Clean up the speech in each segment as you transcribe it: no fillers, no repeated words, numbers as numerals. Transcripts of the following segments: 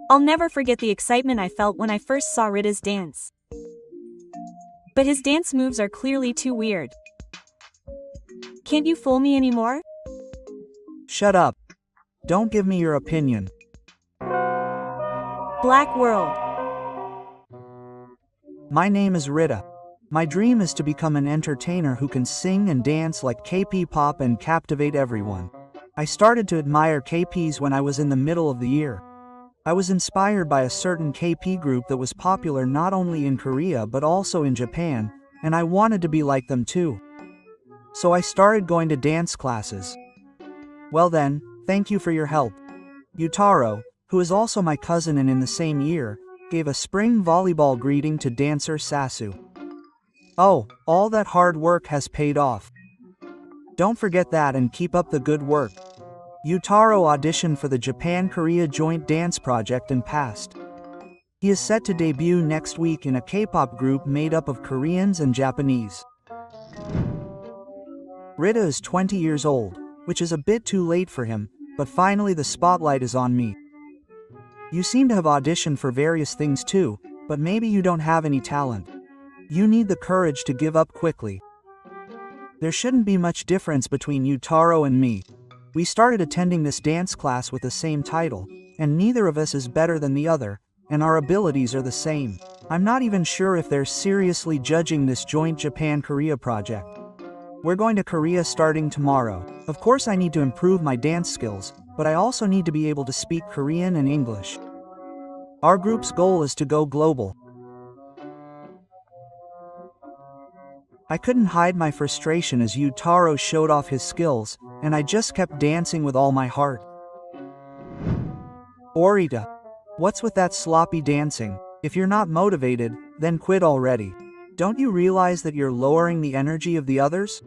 I'll never forget the excitement I felt when I first saw Rita's dance. But his dance moves are clearly too weird. Can't you fool me anymore? Shut up. Don't give me your opinion. Black World. My name is Rita. My dream is to become an entertainer who can sing and dance like K-pop and captivate everyone. I started to admire K-Ps when I was in the middle of the year. I was inspired by a certain K-P group that was popular not only in Korea but also in Japan, and I wanted to be like them too. So I started going to dance classes. Well then, thank you for your help. Yutaro, who is also my cousin and in the same year, gave a spring volleyball greeting to dancer Sasu. Oh, all that hard work has paid off. Don't forget that and keep up the good work. Yutaro auditioned for the Japan-Korea joint dance project and passed. He is set to debut next week in a K-pop group made up of Koreans and Japanese. Rita is 20 years old, which is a bit too late for him, but finally the spotlight is on me. You seem to have auditioned for various things too, but maybe you don't have any talent. You need the courage to give up quickly. There shouldn't be much difference between Yutaro and me. We started attending this dance class with the same title, and neither of us is better than the other, and our abilities are the same. I'm not even sure if they're seriously judging this joint Japan-Korea project. We're going to Korea starting tomorrow. Of course I need to improve my dance skills, but I also need to be able to speak Korean and English. Our group's goal is to go global. I couldn't hide my frustration as Yutaro showed off his skills, and I just kept dancing with all my heart. Orita, what's with that sloppy dancing? If you're not motivated, then quit already. Don't you realize that you're lowering the energy of the others?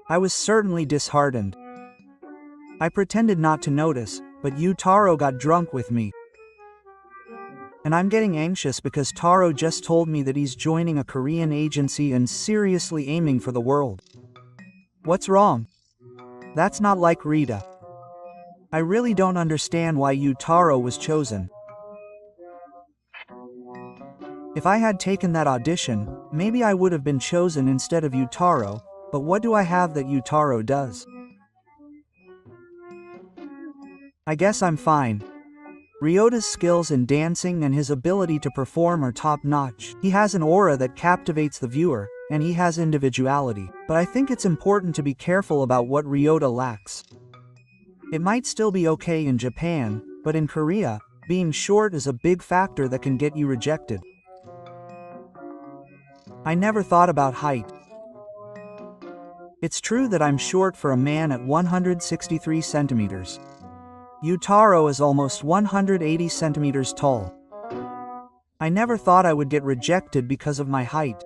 I was certainly disheartened. I pretended not to notice, but Yutaro got drunk with me. And I'm getting anxious because Taro just told me that he's joining a Korean agency and seriously aiming for the world. What's wrong? That's not like Rita. I really don't understand why Yutaro was chosen. If I had taken that audition, maybe I would have been chosen instead of Yutaro, but what do I have that Yutaro does? I guess I'm fine. Ryota's skills in dancing and his ability to perform are top-notch. He has an aura that captivates the viewer, and he has individuality. But I think it's important to be careful about what Ryota lacks. It might still be okay in Japan, but in Korea, being short is a big factor that can get you rejected. I never thought about height. It's true that I'm short for a man at 163 centimeters. Yutaro is almost 180 centimeters tall. I never thought I would get rejected because of my height.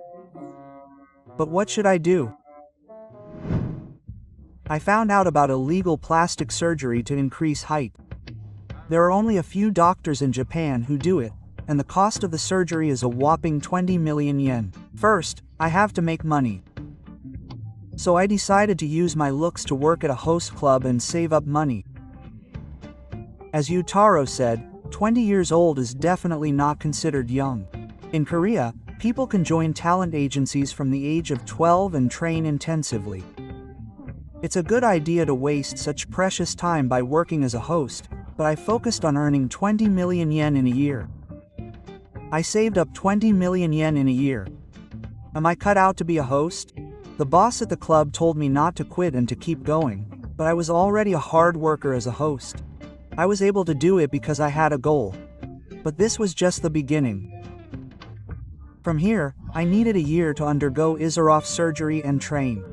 But what should I do? I found out about illegal plastic surgery to increase height. There are only a few doctors in Japan who do it, and the cost of the surgery is a whopping 20 million yen. First, I have to make money. So I decided to use my looks to work at a host club and save up money. As Yutaro said, 20 years old is definitely not considered young. In Korea, people can join talent agencies from the age of 12 and train intensively. It's a good idea to waste such precious time by working as a host, but I focused on earning 20 million yen in a year. I saved up 20 million yen in a year. Am I cut out to be a host? The boss at the club told me not to quit and to keep going, but I was already a hard worker as a host. I was able to do it because I had a goal. But this was just the beginning. From here, I needed a year to undergo Izarov surgery and train.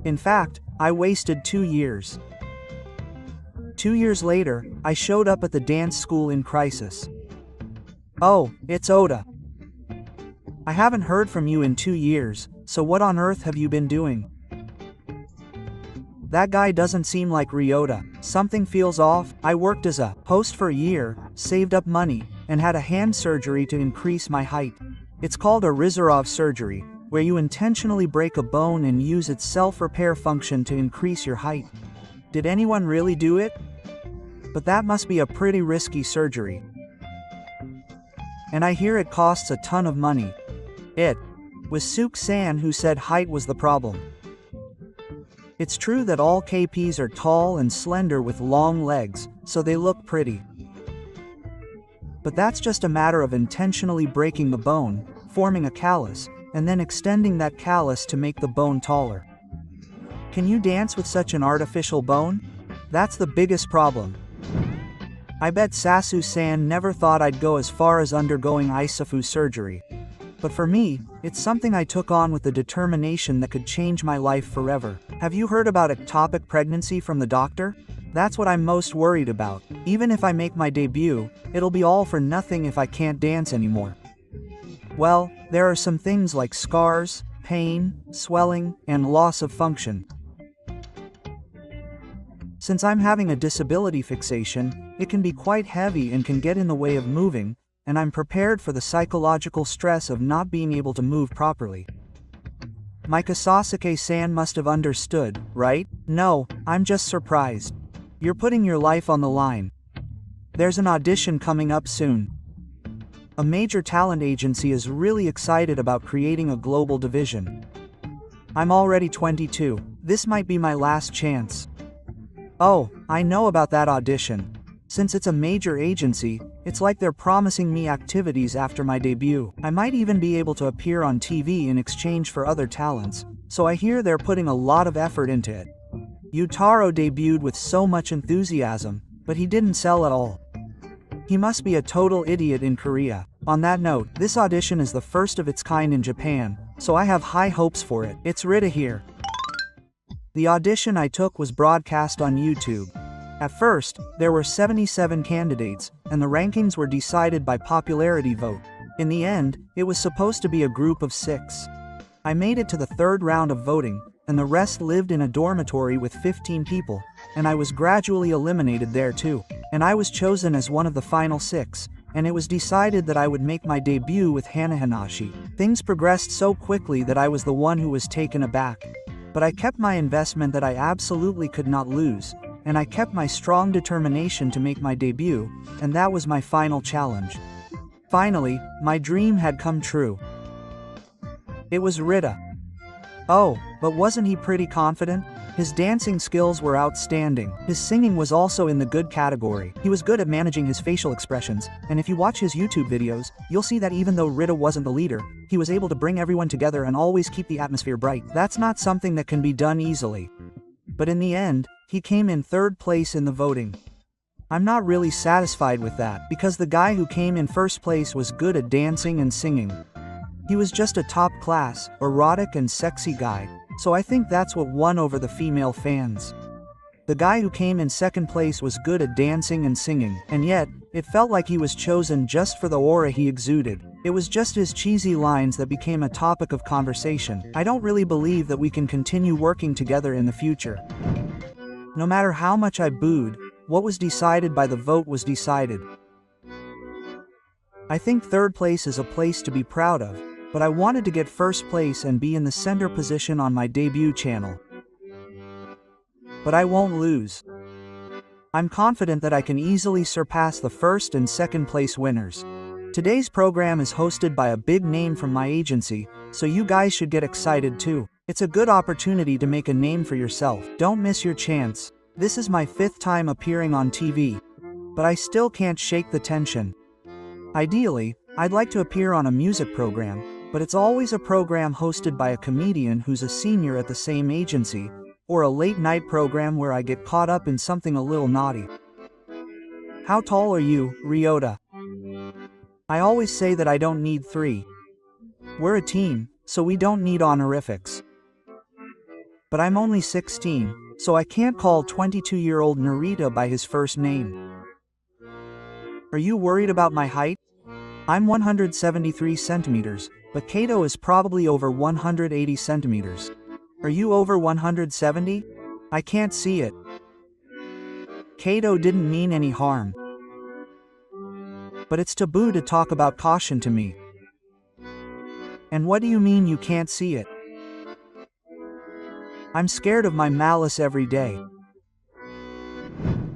In fact, I wasted 2 years. 2 years later, I showed up at the dance school in crisis. Oh, it's Oda. I haven't heard from you in 2 years, so what on earth have you been doing? That guy doesn't seem like Ryota. Something feels off. I worked as a host for a year, saved up money, and had a hand surgery to increase my height. It's called a Izarov surgery, where you intentionally break a bone and use its self-repair function to increase your height. Did anyone really do it? But that must be a pretty risky surgery. and I hear it costs a ton of money. It was Suk-san who said height was the problem. It's true that all KPs are tall and slender with long legs, so they look pretty. But that's just a matter of intentionally breaking the bone, forming a callus, and then extending that callus to make the bone taller. Can you dance with such an artificial bone? That's the biggest problem. I bet Sasu-san never thought I'd go as far as undergoing Isafu surgery. But for me, it's something I took on with the determination that could change my life forever. Have you heard about ectopic pregnancy from the doctor? That's what I'm most worried about. Even if I make my debut, it'll be all for nothing if I can't dance anymore. Well, there are some things like scars, pain, swelling, and loss of function. Since I'm having a disability fixation, it can be quite heavy and can get in the way of moving, and I'm prepared for the psychological stress of not being able to move properly. Mika Sasuke-san must have understood, right? No, I'm just surprised. You're putting your life on the line. There's an audition coming up soon. A major talent agency is really excited about creating a global division. I'm already 22. This might be my last chance. Oh, I know about that audition. Since it's a major agency, it's like they're promising me activities after my debut. I might even be able to appear on TV in exchange for other talents, so I hear they're putting a lot of effort into it. Yutaro debuted with so much enthusiasm, but he didn't sell at all. He must be a total idiot in Korea. On that note, this audition is the first of its kind in Japan, so I have high hopes for it. It's Rita here. The audition I took was broadcast on YouTube. At first, there were 77 candidates, and the rankings were decided by popularity vote. In the end, it was supposed to be a group of 6. I made it to the third round of voting, and the rest lived in a dormitory with 15 people, and I was gradually eliminated there too. And I was chosen as one of the final 6, and it was decided that I would make my debut with Hana Hanashi. Things progressed so quickly that I was the one who was taken aback. But I kept my investment that I absolutely could not lose, and I kept my strong determination to make my debut, and that was my final challenge. Finally, my dream had come true. It was Rita. Oh, but wasn't he pretty confident? His dancing skills were outstanding. His singing was also in the good category. He was good at managing his facial expressions, and if you watch his YouTube videos, you'll see that even though Rita wasn't the leader, he was able to bring everyone together and always keep the atmosphere bright. That's not something that can be done easily. But in the end, he came in third place in the voting. I'm not really satisfied with that, because the guy who came in first place was good at dancing and singing. He was just a top-class, erotic and sexy guy, so I think that's what won over the female fans. The guy who came in second place was good at dancing and singing, and yet, it felt like he was chosen just for the aura he exuded. It was just his cheesy lines that became a topic of conversation. I don't really believe that we can continue working together in the future. No matter how much I booed, what was decided by the vote was decided. I think third place is a place to be proud of, but I wanted to get first place and be in the center position on my debut channel. But I won't lose. I'm confident that I can easily surpass the first and second place winners. Today's program is hosted by a big name from my agency, so you guys should get excited too. It's a good opportunity to make a name for yourself. Don't miss your chance. This is my 5th time appearing on TV. But I still can't shake the tension. Ideally, I'd like to appear on a music program, but it's always a program hosted by a comedian who's a senior at the same agency, or a late-night program where I get caught up in something a little naughty. How tall are you, Ryota? I always say that I don't need 3. We're a team, so we don't need honorifics. But I'm only 16, so I can't call 22-year-old Narita by his first name. Are you worried about my height? I'm 173 centimeters, but Kato is probably over 180 centimeters. Are you over 170? I can't see it. Kato didn't mean any harm. But it's taboo to talk about caution to me. And what do you mean you can't see it? I'm scared of my malice every day.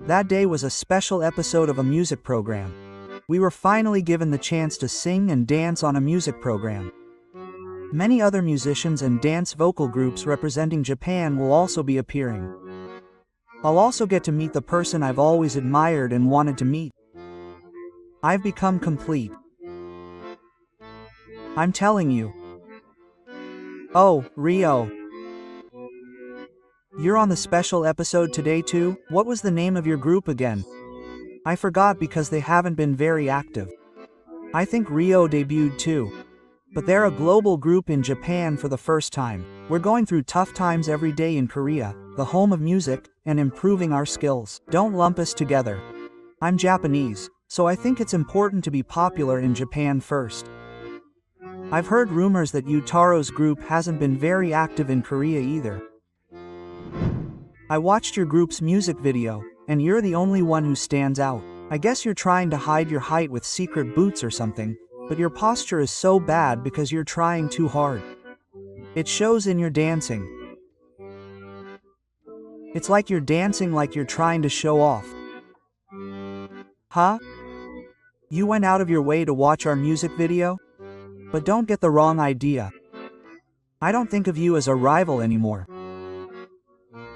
That day was a special episode of a music program. We were finally given the chance to sing and dance on a music program. Many other musicians and dance vocal groups representing Japan will also be appearing. I'll also get to meet the person I've always admired and wanted to meet. I've become complete. I'm telling you. Oh, Rio. You're on the special episode today too? What was the name of your group again? I forgot because they haven't been very active. I think Rio debuted too. But they're a global group in Japan for the first time. We're going through tough times every day in Korea, the home of music, and improving our skills. Don't lump us together. I'm Japanese, so I think it's important to be popular in Japan first. I've heard rumors that Utaro's group hasn't been very active in Korea either. I watched your group's music video, and you're the only one who stands out. I guess you're trying to hide your height with secret boots or something, but your posture is so bad because you're trying too hard. It shows in your dancing. It's like you're dancing like you're trying to show off. Huh? You went out of your way to watch our music video? But don't get the wrong idea. I don't think of you as a rival anymore.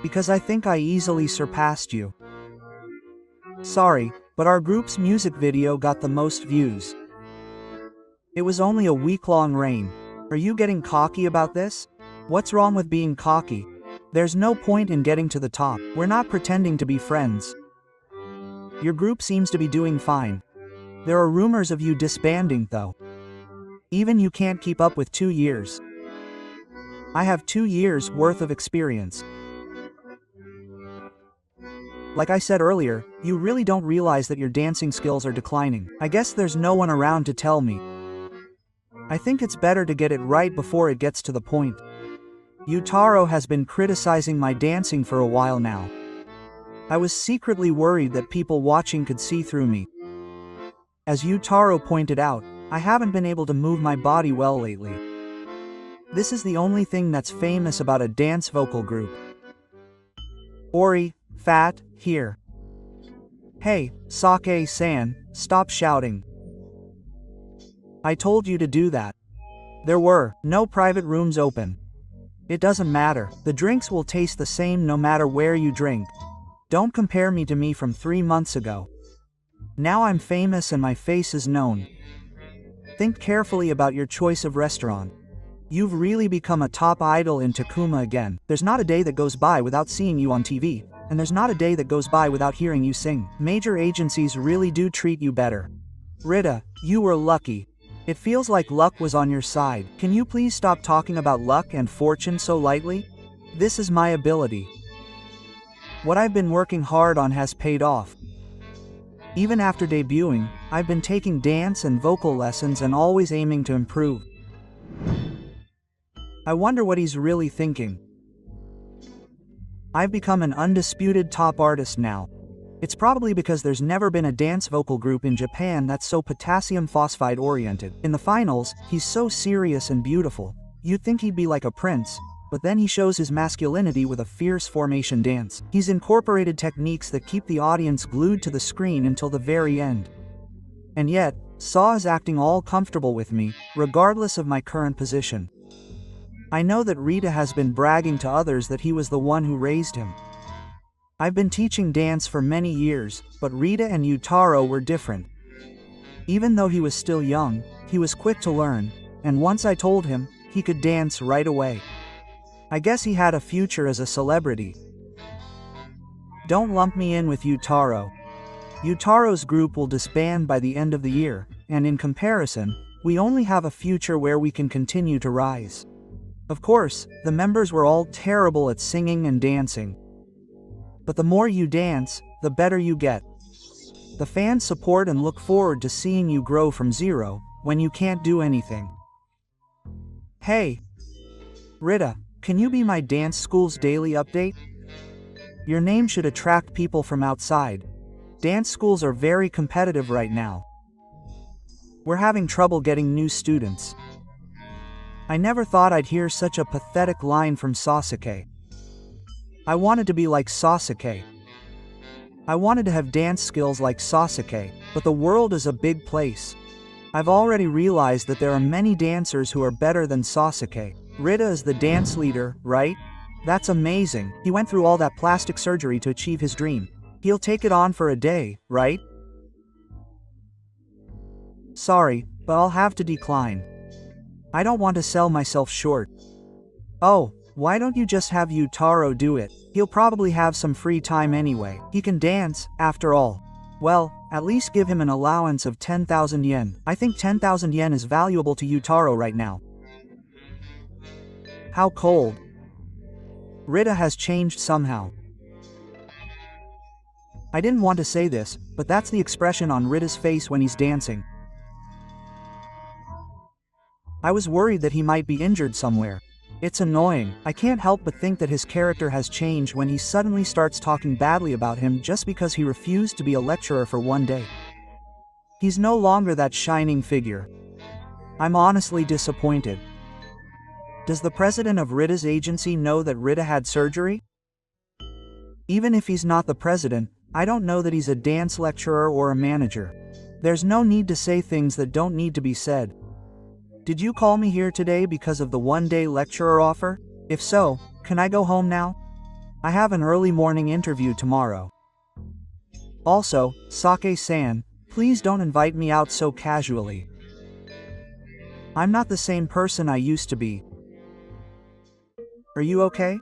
Because I think I easily surpassed you. Sorry, but our group's music video got the most views. It was only a week-long reign. Are you getting cocky about this? What's wrong with being cocky? There's no point in getting to the top. We're not pretending to be friends. Your group seems to be doing fine. There are rumors of you disbanding though. Even you can't keep up with 2 years. I have 2 years worth of experience. Like I said earlier, you really don't realize that your dancing skills are declining. I guess there's no one around to tell me. I think it's better to get it right before it gets to the point. Utaro has been criticizing my dancing for a while now. I was secretly worried that people watching could see through me. As Utaro pointed out, I haven't been able to move my body well lately. This is the only thing that's famous about a dance vocal group. Ori, fat, here. Hey, Sake-san, stop shouting. I told you to do that. There were no private rooms open. It doesn't matter, the drinks will taste the same no matter where you drink. Don't compare me to me from 3 months ago. Now I'm famous and my face is known. Think carefully about your choice of restaurant. You've really become a top idol in Takuma again. There's not a day that goes by without seeing you on TV, and there's not a day that goes by without hearing you sing. Major agencies really do treat you better. Rita, you were lucky. It feels like luck was on your side. Can you please stop talking about luck and fortune so lightly? This is my ability. What I've been working hard on has paid off. Even after debuting, I've been taking dance and vocal lessons and always aiming to improve. I wonder what he's really thinking. I've become an undisputed top artist now. It's probably because there's never been a dance vocal group in Japan that's so potassium phosphide oriented. In the finals, he's so serious and beautiful. You'd think he'd be like a prince, but then he shows his masculinity with a fierce formation dance. He's incorporated techniques that keep the audience glued to the screen until the very end. And yet, Saw is acting all comfortable with me, regardless of my current position. I know that Rita has been bragging to others that he was the one who raised him. I've been teaching dance for many years, but Rita and Utaro were different. Even though he was still young, he was quick to learn, and once I told him, he could dance right away. I guess he had a future as a celebrity. Don't lump me in with Utaro. Utaro's group will disband by the end of the year, and in comparison, we only have a future where we can continue to rise. Of course, the members were all terrible at singing and dancing. But the more you dance, the better you get. The fans support and look forward to seeing you grow from zero, when you can't do anything. Hey! Rita, can you be my dance school's daily update? Your name should attract people from outside. Dance schools are very competitive right now. We're having trouble getting new students. I never thought I'd hear such a pathetic line from Sasuke. I wanted to be like Sasuke. I wanted to have dance skills like Sasuke, but the world is a big place. I've already realized that there are many dancers who are better than Sasuke. Rita is the dance leader, right? That's amazing. He went through all that plastic surgery to achieve his dream. He'll take it on for a day, right? Sorry, but I'll have to decline. I don't want to sell myself short. Oh, why don't you just have Yutaro do it? He'll probably have some free time anyway. He can dance, after all. Well, at least give him an allowance of 10,000 yen. I think 10,000 yen is valuable to Yutaro right now. How cold. Rita has changed somehow. I didn't want to say this, but that's the expression on Rita's face when he's dancing. I was worried that he might be injured somewhere. It's annoying. I can't help but think that his character has changed when he suddenly starts talking badly about him just because he refused to be a lecturer for one day. He's no longer that shining figure. I'm honestly disappointed. Does the president of Rita's agency know that Rita had surgery? Even if he's not the president, I don't know that he's a dance lecturer or a manager. There's no need to say things that don't need to be said. Did you call me here today because of the one-day lecturer offer? If so, can I go home now? I have an early morning interview tomorrow. Also, Sake-san, please don't invite me out so casually. I'm not the same person I used to be. Are you okay?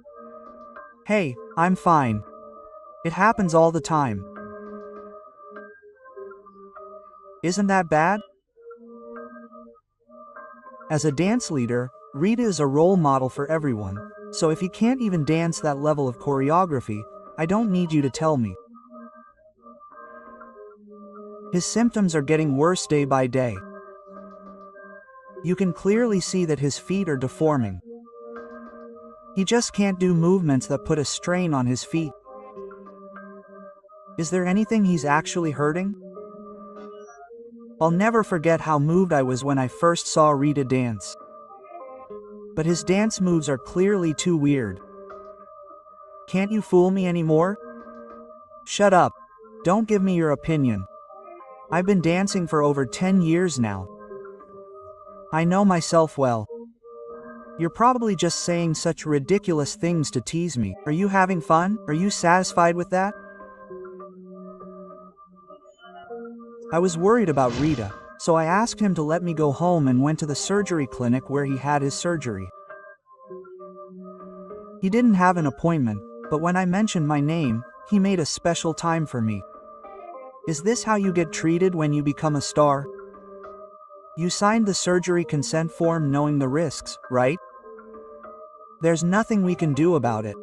Hey, I'm fine. It happens all the time. Isn't that bad? As a dance leader, Rita is a role model for everyone, so if he can't even dance that level of choreography, I don't need you to tell me. His symptoms are getting worse day by day. You can clearly see that his feet are deforming. He just can't do movements that put a strain on his feet. Is there anything he's actually hurting? I'll never forget how moved I was when I first saw Rita dance. But his dance moves are clearly too weird. Can't you fool me anymore? Shut up. Don't give me your opinion. I've been dancing for over 10 years now. I know myself well. You're probably just saying such ridiculous things to tease me. Are you having fun? Are you satisfied with that? I was worried about Rita, so I asked him to let me go home and went to the surgery clinic where he had his surgery. He didn't have an appointment, but when I mentioned my name, he made a special time for me. Is this how you get treated when you become a star? You signed the surgery consent form knowing the risks, right? There's nothing we can do about it.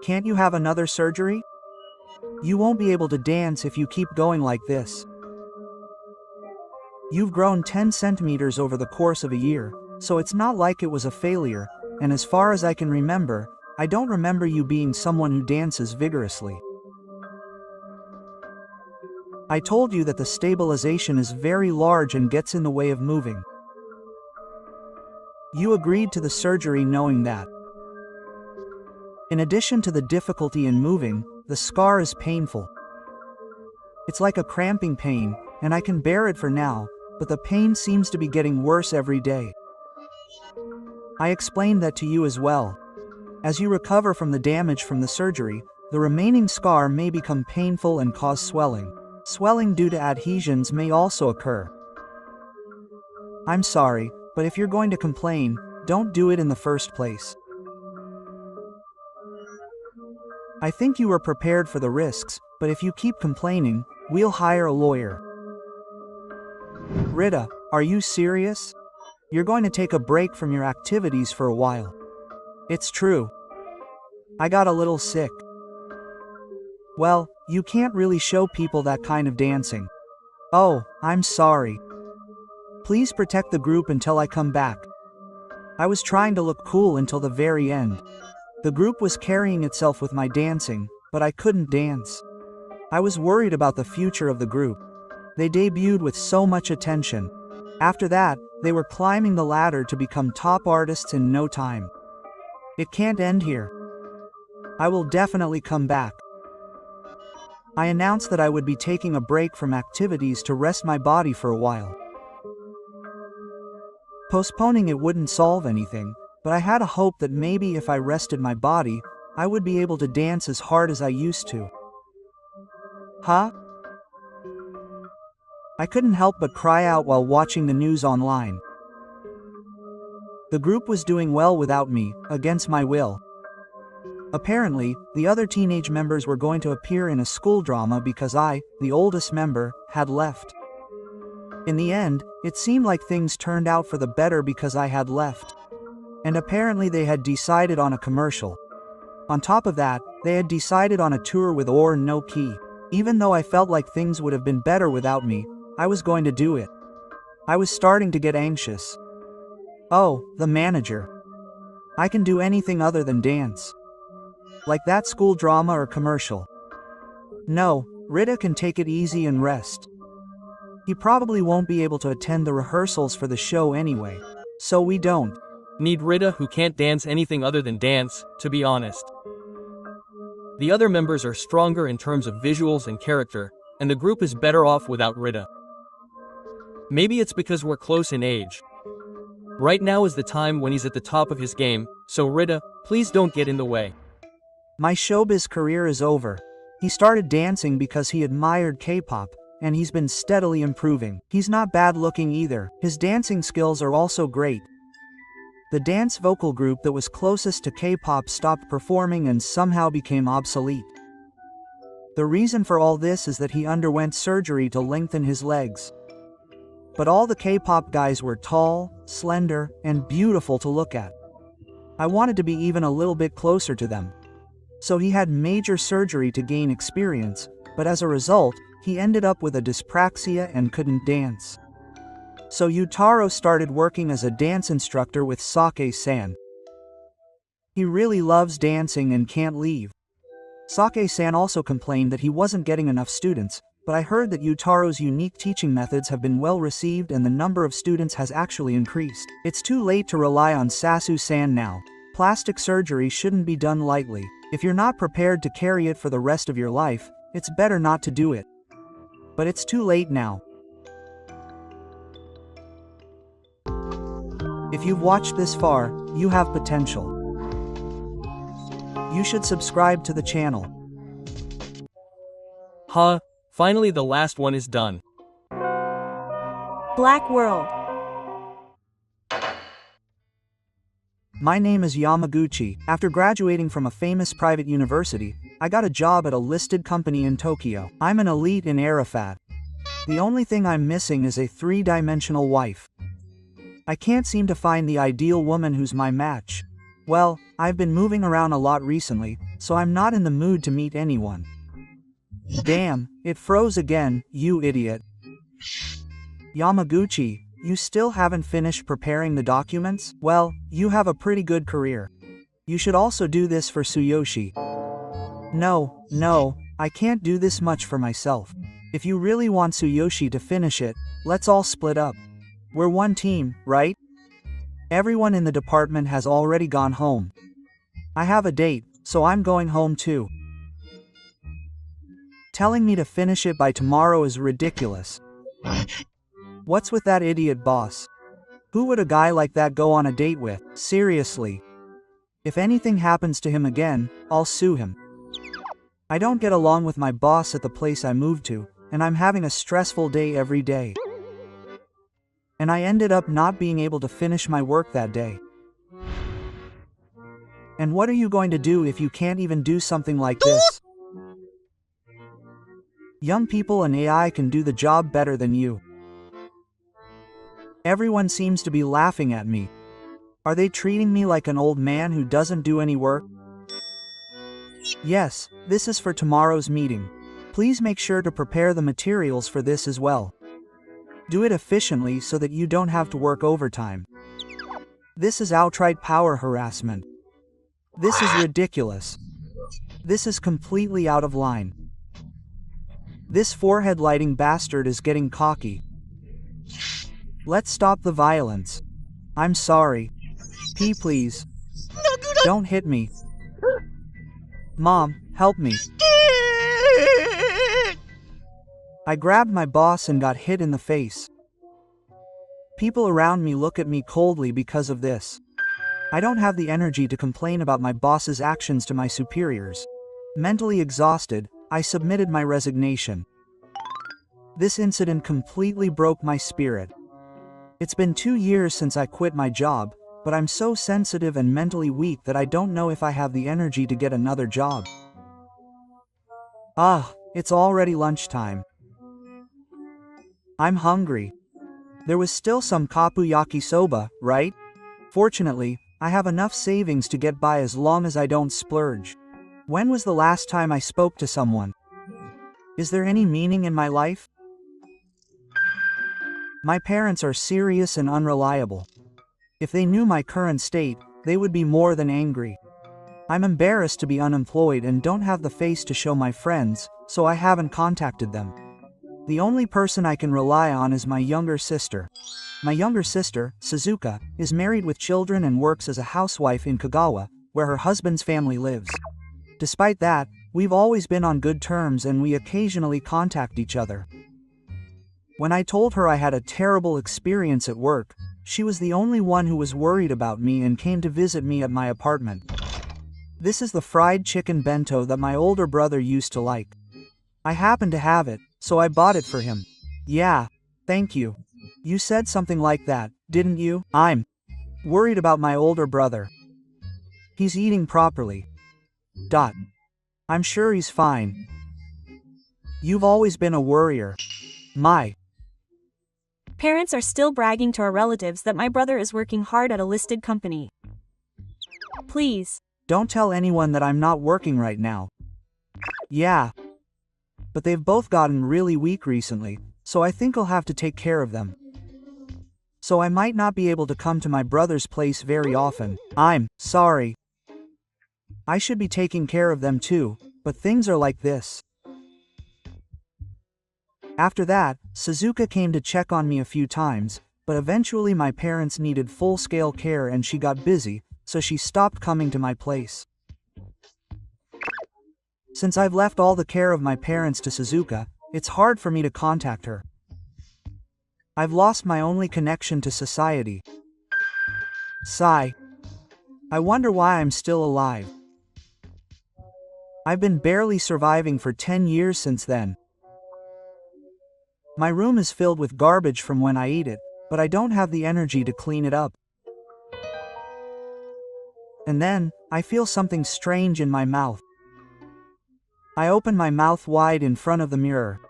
Can't you have another surgery? You won't be able to dance if you keep going like this. You've grown 10 centimeters over the course of a year, so it's not like it was a failure, and as far as I can remember, I don't remember you being someone who dances vigorously. I told you that the stabilization is very large and gets in the way of moving. You agreed to the surgery knowing that. In addition to the difficulty in moving, the scar is painful. It's like a cramping pain, and I can bear it for now, but the pain seems to be getting worse every day. I explained that to you as well. As you recover from the damage from the surgery, the remaining scar may become painful and cause swelling. Swelling due to adhesions may also occur. I'm sorry, but if you're going to complain, don't do it in the first place. I think you were prepared for the risks, but if you keep complaining, we'll hire a lawyer. Rita, are you serious? You're going to take a break from your activities for a while. It's true. I got a little sick. Well, you can't really show people that kind of dancing. Oh, I'm sorry. Please protect the group until I come back. I was trying to look cool until the very end. The group was carrying itself with my dancing, but I couldn't dance. I was worried about the future of the group. They debuted with so much attention. After that, they were climbing the ladder to become top artists in no time. It can't end here. I will definitely come back. I announced that I would be taking a break from activities to rest my body for a while. Postponing it wouldn't solve anything, but I had a hope that maybe if I rested my body, I would be able to dance as hard as I used to. Huh? I couldn't help but cry out while watching the news online. The group was doing well without me, against my will. Apparently, the other teenage members were going to appear in a school drama because I, the oldest member, had left. In the end, it seemed like things turned out for the better because I had left. And apparently they had decided on a commercial. On top of that, they had decided on a tour with or no key. Even though I felt like things would have been better without me, I was going to do it. I was starting to get anxious. Oh, the manager. I can do anything other than dance. Like that school drama or commercial. No, Rita can take it easy and rest. He probably won't be able to attend the rehearsals for the show anyway, so we don't need Rita, who can't dance anything other than dance, to be honest. The other members are stronger in terms of visuals and character, and the group is better off without Rita. Maybe it's because we're close in age. Right now is the time when he's at the top of his game, so Rita, please don't get in the way. My showbiz career is over. He started dancing because he admired K-pop, and he's been steadily improving. He's not bad looking either. His dancing skills are also great. The dance vocal group that was closest to K-pop stopped performing and somehow became obsolete. The reason for all this is that he underwent surgery to lengthen his legs. But all the K-pop guys were tall, slender, and beautiful to look at. I wanted to be even a little bit closer to them. So he had major surgery to gain experience, but as a result, he ended up with a dyspraxia and couldn't dance. So Yutaro started working as a dance instructor with Sake-san. He really loves dancing and can't leave. Sake-san also complained that he wasn't getting enough students, but I heard that Yutaro's unique teaching methods have been well received and the number of students has actually increased. It's too late to rely on Sasu-san now. Plastic surgery shouldn't be done lightly. If you're not prepared to carry it for the rest of your life, it's better not to do it. But it's too late now. If you've watched this far, you have potential. You should subscribe to the channel. Huh, finally the last one is done. Black World. My name is Yamaguchi. After graduating from a famous private university, I got a job at a listed company in Tokyo. I'm an elite in Arafat. The only thing I'm missing is a three-dimensional wife. I can't seem to find the ideal woman who's my match. Well, I've been moving around a lot recently, so I'm not in the mood to meet anyone. Damn, it froze again, you idiot. Yamaguchi, you still haven't finished preparing the documents? Well, you have a pretty good career. You should also do this for Tsuyoshi. No, I can't do this much for myself. If you really want Tsuyoshi to finish it, let's all split up. We're one team, right? Everyone in the department has already gone home. I have a date, so I'm going home too. Telling me to finish it by tomorrow is ridiculous. What's with that idiot boss? Who would a guy like that go on a date with? Seriously. If anything happens to him again, I'll sue him. I don't get along with my boss at the place I moved to, and I'm having a stressful day every day. And I ended up not being able to finish my work that day. And what are you going to do if you can't even do something like this? Young people and AI can do the job better than you. Everyone seems to be laughing at me. Are they treating me like an old man who doesn't do any work? Yes, this is for tomorrow's meeting. Please make sure to prepare the materials for this as well. Do it efficiently so that you don't have to work overtime. This is outright power harassment. This is ridiculous. This is completely out of line. This forehead-lighting bastard is getting cocky. Let's stop the violence. I'm sorry. P, please. Don't hit me. Mom, help me. I grabbed my boss and got hit in the face. People around me look at me coldly because of this. I don't have the energy to complain about my boss's actions to my superiors. Mentally exhausted, I submitted my resignation. This incident completely broke my spirit. It's been 2 years since I quit my job, but I'm so sensitive and mentally weak that I don't know if I have the energy to get another job. It's already lunchtime. I'm hungry. There was still some kapu yakisoba, right? Fortunately, I have enough savings to get by as long as I don't splurge. When was the last time I spoke to someone? Is there any meaning in my life? My parents are serious and unreliable. If they knew my current state, they would be more than angry. I'm embarrassed to be unemployed and don't have the face to show my friends, so I haven't contacted them. The only person I can rely on is my younger sister. My younger sister, Suzuka, is married with children and works as a housewife in Kagawa, where her husband's family lives. Despite that, we've always been on good terms and we occasionally contact each other. When I told her I had a terrible experience at work, she was the only one who was worried about me and came to visit me at my apartment. This is the fried chicken bento that my older brother used to like. I happened to have it, so I bought it for him. Yeah, thank you. You said something like that, didn't you? I'm worried about my older brother. He's eating properly. I'm sure he's fine. You've always been a worrier. My Parents are still bragging to our relatives that my brother is working hard at a listed company. Please. Don't tell anyone that I'm not working right now. Yeah. But they've both gotten really weak recently, so I think I'll have to take care of them. So I might not be able to come to my brother's place very often. I'm sorry. I should be taking care of them too, but things are like this. After that, Suzuka came to check on me a few times, but eventually my parents needed full-scale care and she got busy, so she stopped coming to my place. Since I've left all the care of my parents to Suzuka, it's hard for me to contact her. I've lost my only connection to society. Sigh. I wonder why I'm still alive. I've been barely surviving for 10 years since then. My room is filled with garbage from when I ate it, but I don't have the energy to clean it up. And then, I feel something strange in my mouth. I open my mouth wide in front of the mirror.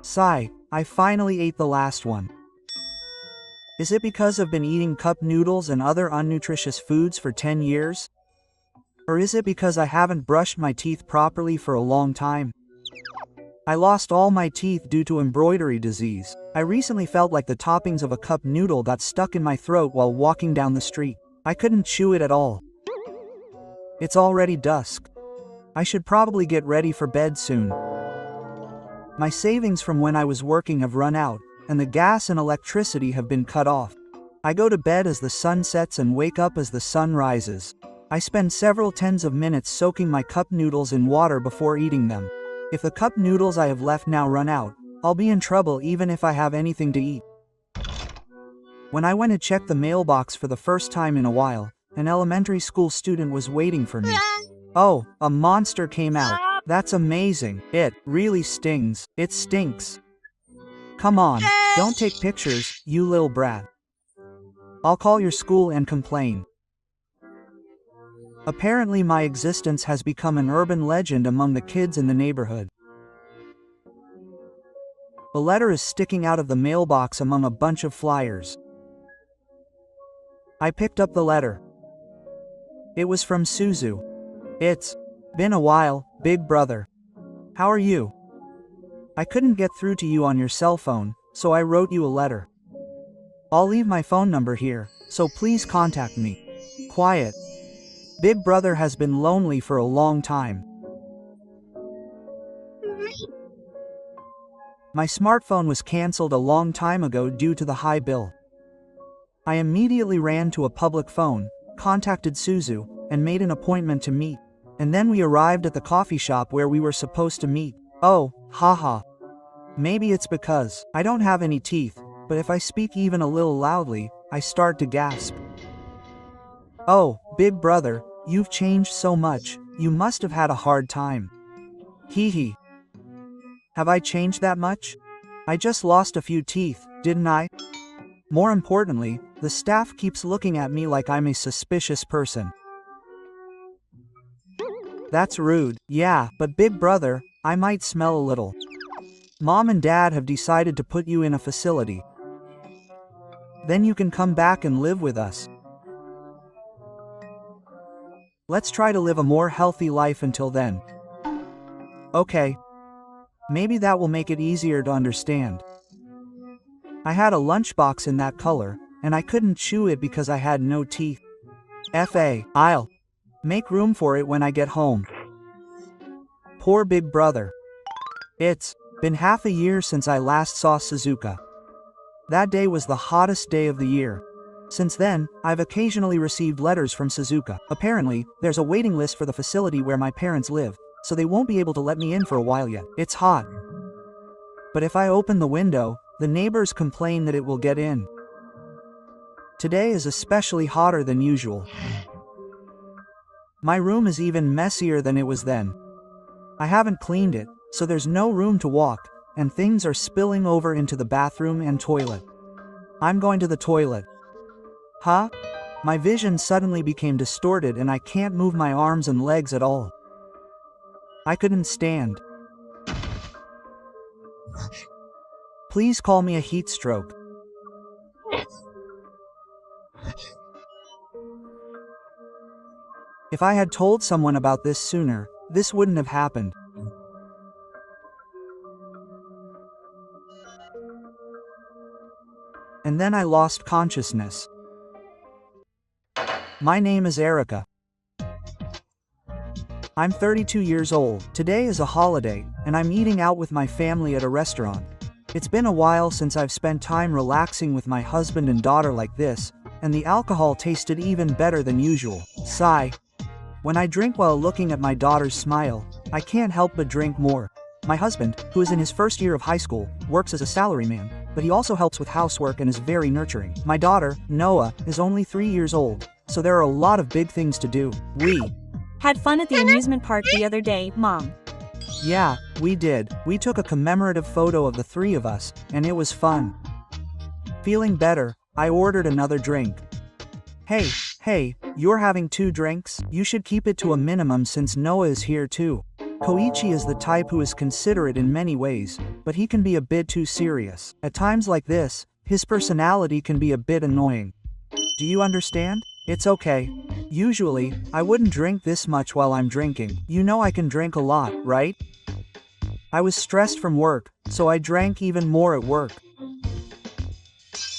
Sigh, I finally ate the last one. Is it because I've been eating cup noodles and other unnutritious foods for 10 years? Or is it because I haven't brushed my teeth properly for a long time? I lost all my teeth due to embroidery disease. I recently felt like the toppings of a cup noodle got stuck in my throat while walking down the street. I couldn't chew it at all. It's already dusk. I should probably get ready for bed soon. My savings from when I was working have run out, and the gas and electricity have been cut off. I go to bed as the sun sets and wake up as the sun rises. I spend several tens of minutes soaking my cup noodles in water before eating them. If the cup noodles I have left now run out, I'll be in trouble even if I have anything to eat. When I went to check the mailbox for the first time in a while, an elementary school student was waiting for me. Oh, a monster came out. That's amazing. It really stings. It stinks. Come on, don't take pictures, you little brat. I'll call your school and complain. Apparently my existence has become an urban legend among the kids in the neighborhood. A letter is sticking out of the mailbox among a bunch of flyers. I picked up the letter. It was from Suzu. It's been a while, big brother. How are you? I couldn't get through to you on your cell phone, so I wrote you a letter. I'll leave my phone number here, so please contact me. Quiet. Big brother has been lonely for a long time. My smartphone was cancelled a long time ago due to the high bill. I immediately ran to a public phone, contacted Suzu, and made an appointment to meet. And then we arrived at the coffee shop where we were supposed to meet. Oh, Haha. Maybe it's because I don't have any teeth, but if I speak even a little loudly, I start to gasp. Oh, big brother, you've changed so much, you must have had a hard time. Hee hee. Have I changed that much? I just lost a few teeth, didn't I? More importantly, the staff keeps looking at me like I'm a suspicious person. That's rude, yeah, but big brother, I might smell a little. Mom and Dad have decided to put you in a facility. Then you can come back and live with us. Let's try to live a more healthy life until then. Okay. Maybe that will make it easier to understand. I had a lunchbox in that color, and I couldn't chew it because I had no teeth. I'll make room for it when I get home. Poor big brother. It's been half a year since I last saw Suzuka. That day was the hottest day of the year. Since then, I've occasionally received letters from Suzuka. Apparently, there's a waiting list for the facility where my parents live, so they won't be able to let me in for a while yet. It's hot. But if I open the window, the neighbors complain that it will get in. Today is especially hotter than usual. My room is even messier than it was then. I haven't cleaned it, so there's no room to walk, and things are spilling over into the bathroom and toilet. I'm going to the toilet. Huh? My vision suddenly became distorted and I can't move my arms and legs at all. I couldn't stand. Please call me a heat stroke. If I had told someone about this sooner, this wouldn't have happened. And then I lost consciousness. My name is Erica. I'm 32 years old. Today is a holiday, and I'm eating out with my family at a restaurant. It's been a while since I've spent time relaxing with my husband and daughter like this, and the alcohol tasted even better than usual. Sigh. When I drink while looking at my daughter's smile, I can't help but drink more. My husband, who is in his first year of high school, works as a salaryman, but he also helps with housework and is very nurturing. My daughter, Noah, is only 3 years old, so there are a lot of big things to do. We had fun at the amusement park the other day, Mom. Yeah, we did. We took a commemorative photo of the three of us, and it was fun. Feeling better, I ordered another drink. Hey, you're having 2 drinks? You should keep it to a minimum since Noah is here too. Koichi is the type who is considerate in many ways, but he can be a bit too serious. At times like this, his personality can be a bit annoying. Do you understand? It's okay. Usually, I wouldn't drink this much while I'm drinking. You know I can drink a lot, right? I was stressed from work, so I drank even more at work.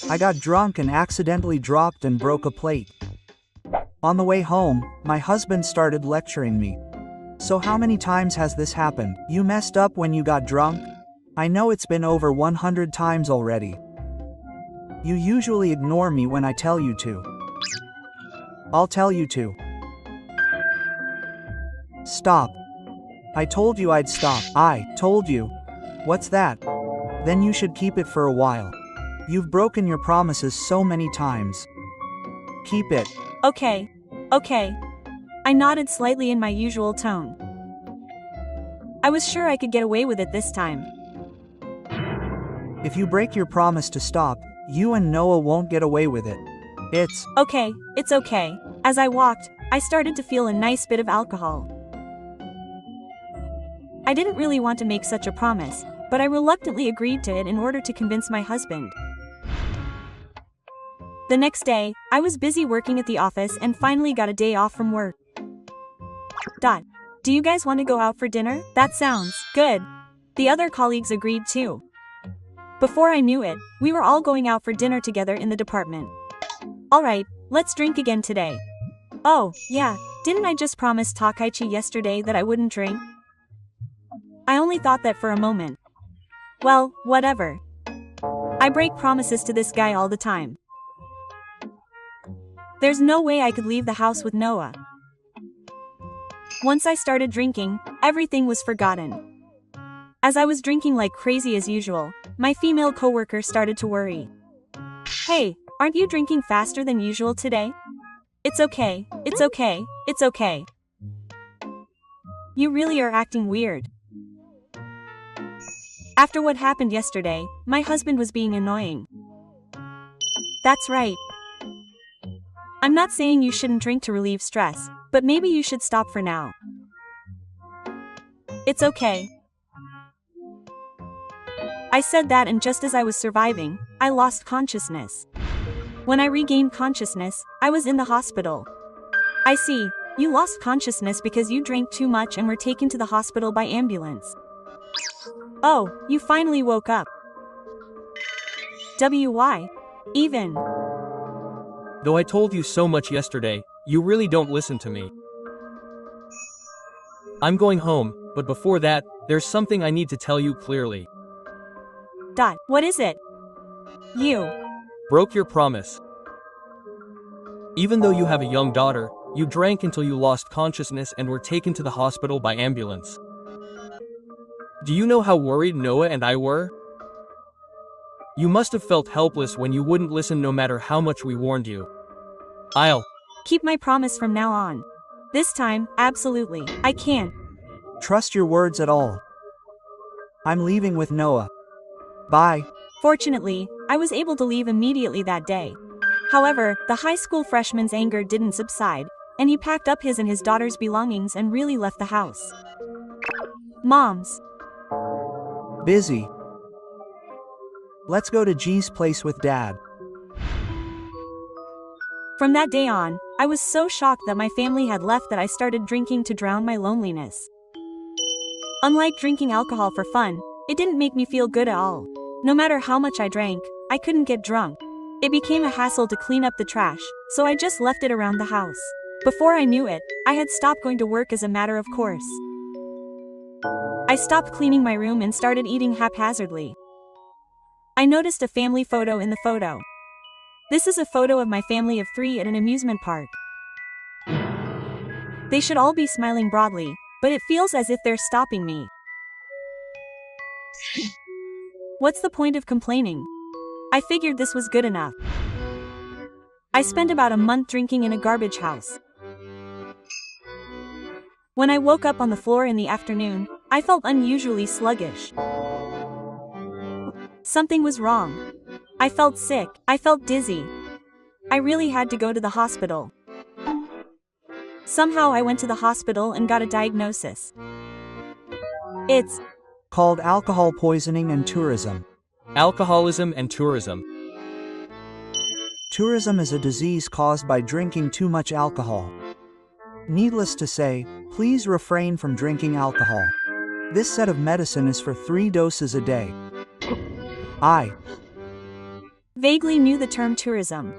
I got drunk and accidentally dropped and broke a plate. On the way home, my husband started lecturing me. So how many times has this happened? You messed up when you got drunk? I know it's been over 100 times already. You usually ignore me when I tell you to. I'll tell you to. Stop. I told you I'd stop. I told you. What's that? Then you should keep it for a while. You've broken your promises so many times. Keep it. Okay. I nodded slightly in my usual tone. I was sure I could get away with it this time. If you break your promise to stop, you and Noah won't get away with it. It's okay. As I walked, I started to feel a nice bit of alcohol. I didn't really want to make such a promise, but I reluctantly agreed to it in order to convince my husband. The next day, I was busy working at the office and finally got a day off from work. Do you guys want to go out for dinner? That sounds good. The other colleagues agreed too. Before I knew it, we were all going out for dinner together in the department. Alright, let's drink again today. Oh, yeah, didn't I just promise Takaichi yesterday that I wouldn't drink? I only thought that for a moment. Well, whatever. I break promises to this guy all the time. There's no way I could leave the house with Noah. Once I started drinking, everything was forgotten. As I was drinking like crazy as usual, my female coworker started to worry. Hey, aren't you drinking faster than usual today? It's okay, it's okay, it's okay. You really are acting weird. After what happened yesterday, my husband was being annoying. That's right. I'm not saying you shouldn't drink to relieve stress, but maybe you should stop for now. It's okay. I said that, and just as I was surviving, I lost consciousness. When I regained consciousness, I was in the hospital. I see, you lost consciousness because you drank too much and were taken to the hospital by ambulance. Oh, you finally woke up. Why? Even. Though I told you so much yesterday, you really don't listen to me. I'm going home, but before that, there's something I need to tell you clearly. What is it? You broke your promise. Even though you have a young daughter, you drank until you lost consciousness and were taken to the hospital by ambulance. Do you know how worried Noah and I were? You must have felt helpless when you wouldn't listen no matter how much we warned you. I'll keep my promise from now on. This time, absolutely, I can't trust your words at all. I'm leaving with Noah. Bye. Fortunately, I was able to leave immediately that day. However, the high school freshman's anger didn't subside, and he packed up his and his daughter's belongings and really left the house. Mom's busy. Let's go to G's place with Dad. From that day on, I was so shocked that my family had left that I started drinking to drown my loneliness. Unlike drinking alcohol for fun, it didn't make me feel good at all. No matter how much I drank, I couldn't get drunk. It became a hassle to clean up the trash, so I just left it around the house. Before I knew it, I had stopped going to work as a matter of course. I stopped cleaning my room and started eating haphazardly. I noticed a family photo in the photo. This is a photo of my family of 3 at an amusement park. They should all be smiling broadly, but it feels as if they're stopping me. What's the point of complaining? I figured this was good enough. I spent about a month drinking in a garbage house. When I woke up on the floor in the afternoon, I felt unusually sluggish. Something was wrong. I felt sick, I felt dizzy. I really had to go to the hospital. Somehow I went to the hospital and got a diagnosis. It's called alcohol poisoning and tourism. Alcoholism and tourism. Tourism is a disease caused by drinking too much alcohol. Needless to say, please refrain from drinking alcohol. This set of medicine is for 3 doses a day. I vaguely knew the term tourism,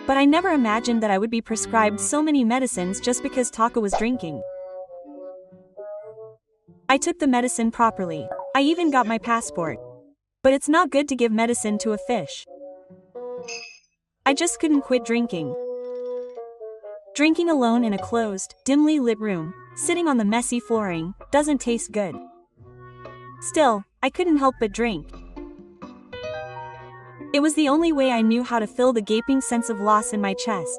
but I never imagined that I would be prescribed so many medicines just because Taka was drinking. I took the medicine properly. I even got my passport. But it's not good to give medicine to a fish. I just couldn't quit drinking. Drinking alone in a closed, dimly lit room, sitting on the messy flooring, doesn't taste good. Still, I couldn't help but drink. It was the only way I knew how to fill the gaping sense of loss in my chest.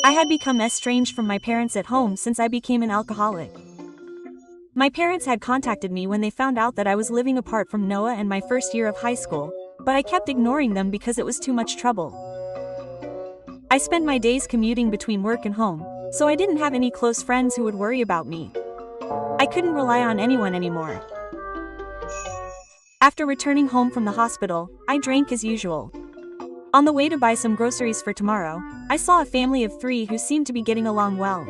I had become estranged from my parents at home since I became an alcoholic. My parents had contacted me when they found out that I was living apart from Noah and my first year of high school, but I kept ignoring them because it was too much trouble. I spent my days commuting between work and home, so I didn't have any close friends who would worry about me. I couldn't rely on anyone anymore. After returning home from the hospital, I drank as usual. On the way to buy some groceries for tomorrow, I saw a family of 3 who seemed to be getting along well.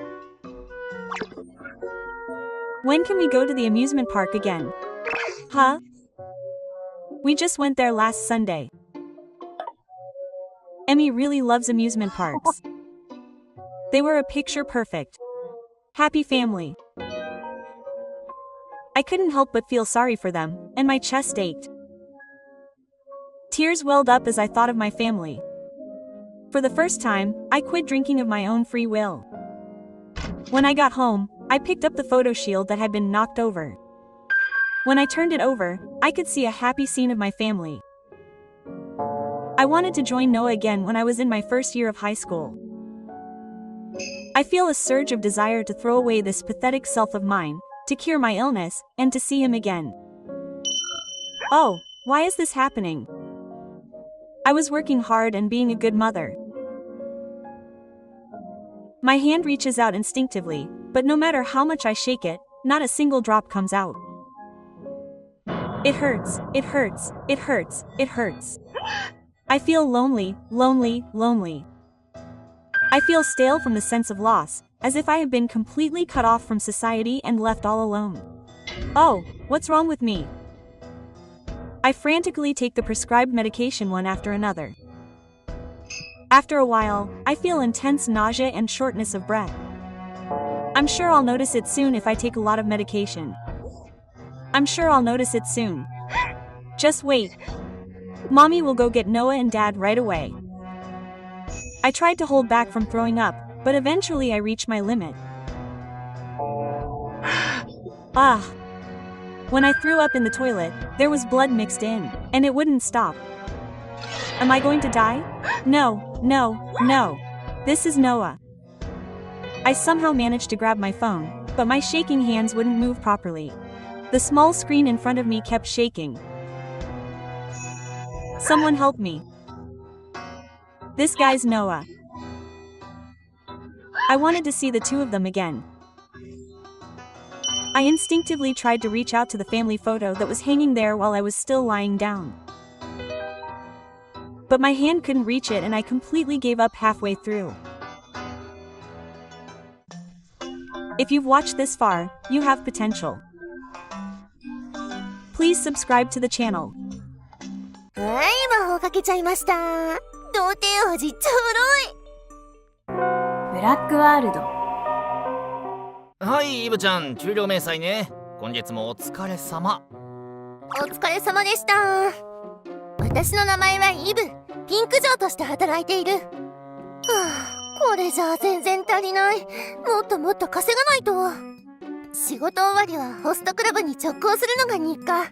When can we go to the amusement park again? Huh? We just went there last Sunday. Emmy really loves amusement parks. They were a picture perfect. Happy family. I couldn't help but feel sorry for them, and my chest ached. Tears welled up as I thought of my family. For the first time, I quit drinking of my own free will. When I got home, I picked up the photo shield that had been knocked over. When I turned it over, I could see a happy scene of my family. I wanted to join Noah again when I was in my first year of high school. I feel a surge of desire to throw away this pathetic self of mine, to cure my illness, and to see him again. Oh, why is this happening? I was working hard and being a good mother. My hand reaches out instinctively, but no matter how much I shake it, not a single drop comes out. It hurts, it hurts, it hurts, it hurts. I feel lonely, lonely, lonely. I feel stale from the sense of loss, as if I have been completely cut off from society and left all alone. Oh, what's wrong with me? I frantically take the prescribed medication one after another. After a while, I feel intense nausea and shortness of breath. I'm sure I'll notice it soon if I take a lot of medication. I'm sure I'll notice it soon. Just wait. Mommy will go get Noah and Dad right away. I tried to hold back from throwing up, but eventually I reached my limit. Ah. When I threw up in the toilet, there was blood mixed in, and it wouldn't stop. Am I going to die? No, no, no. This is Noah. I somehow managed to grab my phone, but my shaking hands wouldn't move properly. The small screen in front of me kept shaking. Someone help me. This guy's Noah. I wanted to see the two of them again. I instinctively tried to reach out to the family photo that was hanging there while I was still lying down. But my hand couldn't reach it and I completely gave up halfway through. If you've watched this far, you have potential. Please subscribe to the channel. はい、魔法かけちゃいました。童貞王子ちょろい。ブラックワールド。はい、イブちゃん、給料明細ね。今月もお疲れ様。お疲れ様でした。私の名前はイブ。ピンク嬢として働いている。はあ、これじゃあ全然足りない。もっともっと稼がないと。仕事終わりはホストクラブに直行するのが日課。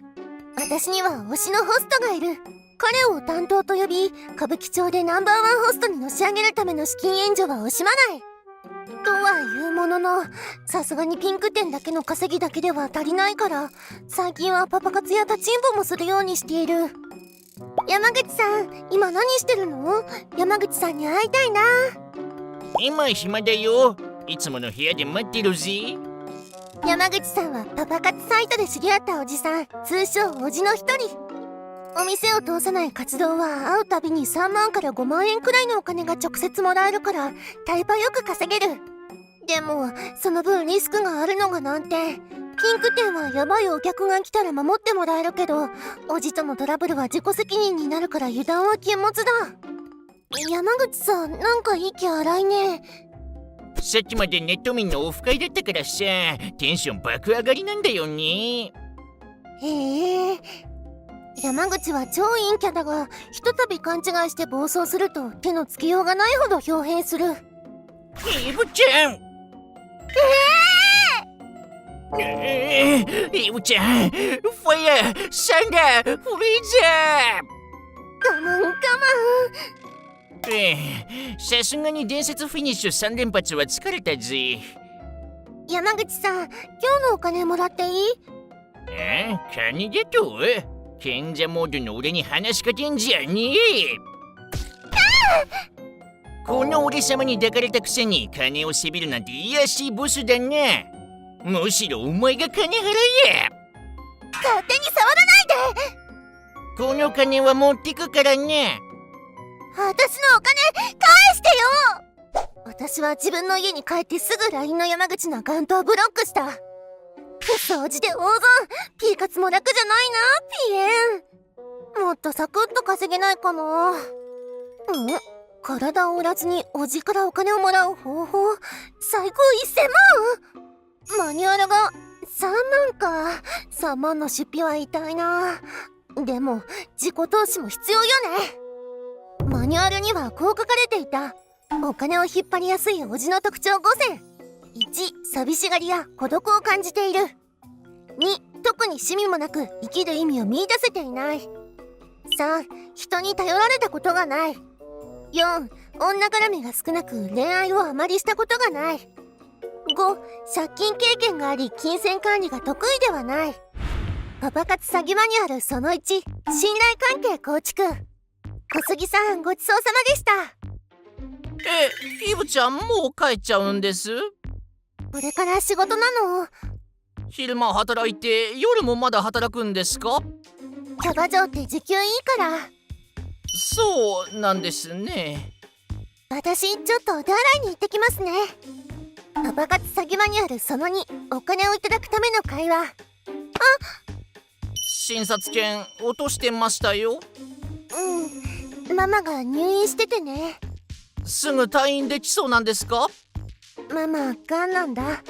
私には推しのホストがいる。彼を担当と呼び、歌舞伎町でナンバーワンホストにのし上げるための資金援助は惜しまない。とは言うものの、さすがにピンク店だけの稼ぎだけでは足りないから、最近はパパ活や立ちんぼもするようにしている。山口さん、今何してるの？山口さんに会いたいな。今暇だよ。いつもの部屋で待ってるぜ。山口さんはパパ活サイトで知り合ったおじさん、通称おじの一人。お店を通さない活動は会うたびに3万から5万円くらいのお金が直接もらえるからタイパよく稼げる。でもその分リスクがあるのが難点。ピンク店はヤバいお客が来たら守ってもらえるけど、おじとのトラブルは自己責任になるから油断は禁物だ。山口さん、なんか息荒いね。さっきまでネット民のオフ会だったからさ、テンション爆上がりなんだよね。へえ。山口は超陰キャだが、ひとたび勘違いして暴走すると手のつけようがないほど豹変する。イブちゃん。イブちゃん、ファイヤー、サンダー、フリーザー。我慢我慢。さすがに伝説フィニッシュ3連発は疲れたぜ。山口さん、今日のお金もらっていい？金だと？賢者モードの俺に話しかけんじゃねえ。この俺様に抱かれたくせに金をせびるなんて卑しいボスだな。むしろお前が金払え。勝手に触らないで。この金は持ってくからね。私のお金返してよ。私は自分の家に帰ってすぐ LINE の山口のアカウントをブロックした。掃除で大損。ピーカツも楽じゃないな、ピエン。もっとサクッと稼げないかな。体を売らずにおじからお金をもらう方法。最高1000万。マニュアルが3万か。3万の出費は痛いな。でも自己投資も必要よね。マニュアルにはこう書かれていた。お金を引っ張りやすいおじの特徴5選。1、寂しがりや孤独を感じている。2、特に趣味もなく生きる意味を見出せていない。3、人に頼られたことがない。4、女絡みが少なく恋愛をあまりしたことがない。5、借金経験があり金銭管理が得意ではない。パパ活詐欺マニュアルその1、信頼関係構築。小杉さん、ごちそうさまでした。イブちゃんもう帰っちゃうんです？これから仕事なの。昼間働いて夜もまだ働くんですか？キャバ嬢って時給いいから。そうなんですね。私ちょっとお手洗いに行ってきますね。パパ活詐欺マニュアルその2、お金をいただくための会話。診察券落としてましたよ。ママが入院しててね。すぐ退院できそうなんですか？ママがんなんだ。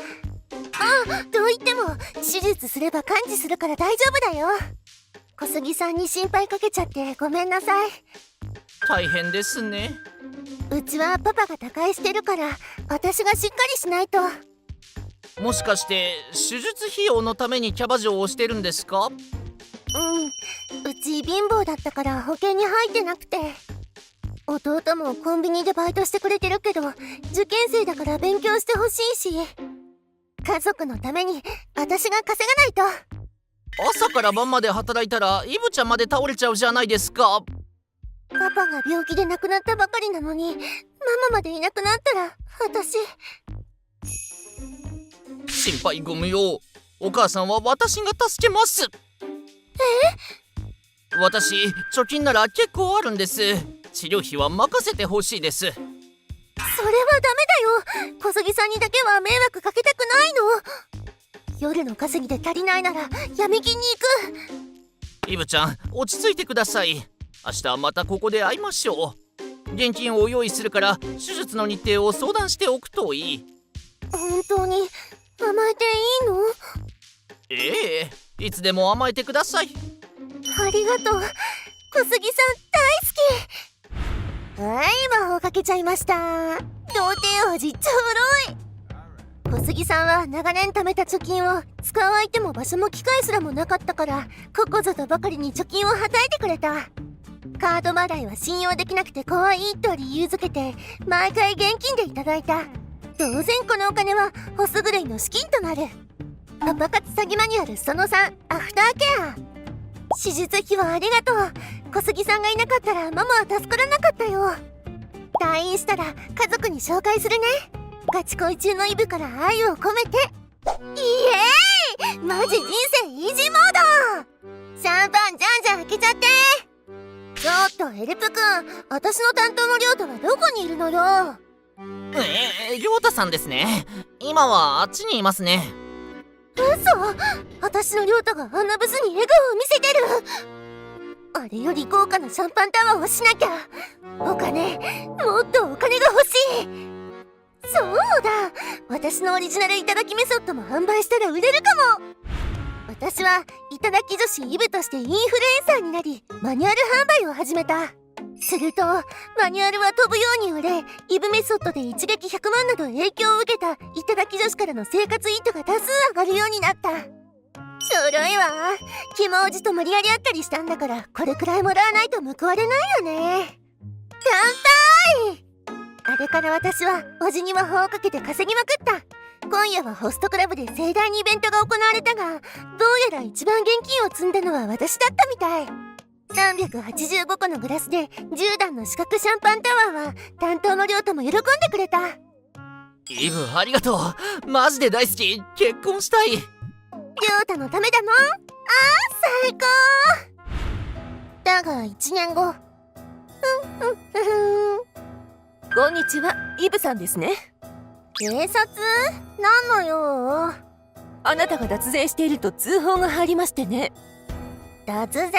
と言っても手術すれば完治するから大丈夫だよ。小杉さんに心配かけちゃってごめんなさい。大変ですね。うちはパパが他界してるから私がしっかりしないと。もしかして手術費用のためにキャバ嬢をしてるんですか？うち貧乏だったから保険に入ってなくて。弟もコンビニでバイトしてくれてるけど受験生だから勉強してほしいし、家族のために私が稼がないと。朝から晩まで働いたらイブちゃんまで倒れちゃうじゃないですか。パパが病気で亡くなったばかりなのにママまでいなくなったら私。心配ご無用。お母さんは私が助けます。私貯金なら結構あるんです。治療費は任せてほしいです。それはダメだよ。小杉さんにだけは迷惑かけたくないの。夜の稼ぎで足りないなら闇金に行く。イブちゃん落ち着いてください。明日またここで会いましょう。現金を用意するから手術の日程を相談しておくといい。本当に甘えていいの？ええ、いつでも甘えてください。ありがとう。小杉さん大好き。はい、魔法かけちゃいました。童貞王子ちょろい。小杉さんは長年貯めた貯金を使う相手も場所も機会すらもなかったからここぞとばかりに貯金をはたいてくれた。カード払いは信用できなくて怖いと理由づけて毎回現金でいただいた。当然このお金はホス狂いの資金となる。パパ活詐欺マニュアルその3、アフターケア。手術費はありがとう。小杉さんがいなかったらママは助からなかったよ。退院したら家族に紹介するね。ガチ恋中のイブから愛を込めて。イエーイ、マジ人生イージーモード。シャンパンじゃんじゃん開けちゃって。ちょっとエルプくん、私の担当の亮太はどこにいるのよ。亮太さんですね。今はあっちにいますね。嘘、私の亮太があんなブスに笑顔を見せてる。あれより豪華なシャンパンタワーをしなきゃ。お金、もっとお金が欲しい。そうだ、私のオリジナルいただきメソッドも販売したら売れるかも。私はいただき女子イブとしてインフルエンサーになりマニュアル販売を始めた。するとマニュアルは飛ぶように売れ、イブメソッドで一撃100万など影響を受けたいただき女子からの生活イートが多数上がるようになった。ちょろいわ。キモおじと無理やり会ったりしたんだからこれくらいもらわないと報われないよね。乾杯。あれから私はおじに魔法をかけて稼ぎまくった。今夜はホストクラブで盛大にイベントが行われたが、どうやら一番現金を積んだのは私だったみたい。385個のグラスで10段の四角シャンパンタワーは担当の亮太も喜んでくれた。イブありがとう。マジで大好き。結婚したい。亮太のためだもん。最高。だが1年後。こんにちは、イブさんですね。警察？なんの用？あなたが脱税していると通報が入りましてね。脱税？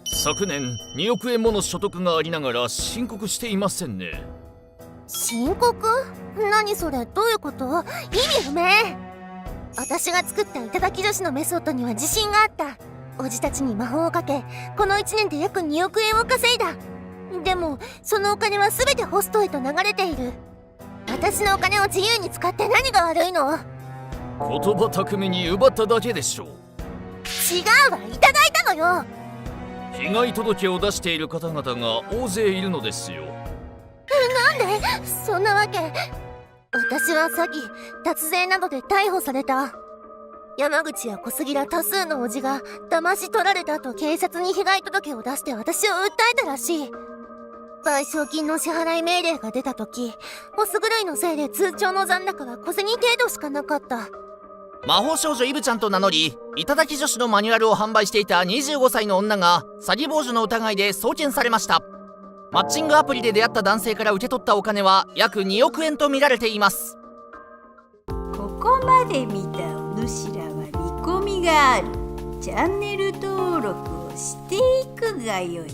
昨年2億円もの所得がありながら申告していませんね。申告？何それ、どういうこと？意味不明。私が作ったいただき女子のメソッドには自信があった。おじたちに魔法をかけこの1年で約2億円を稼いだ。でもそのお金は全てホストへと流れている。私のお金を自由に使って何が悪いの？言葉巧みに奪っただけでしょう。違うわ、いただいたのよ。被害届を出している方々が大勢いるのですよ。なんで？そんなわけ。私は詐欺、脱税などで逮捕された。山口や小杉ら多数の叔父が騙し取られたと警察に被害届を出して私を訴えたらしい。賠償金の支払い命令が出た時、ホス狂いのせいで通帳の残高は小銭程度しかなかった。魔法少女イブちゃんと名乗り、頂き女子のマニュアルを販売していた25歳の女が詐欺傍受の疑いで送検されました。マッチングアプリで出会った男性から受け取ったお金は約2億円と見られています。ここまで見たお主らは見込みがある。チャンネル登録をしていくがよい。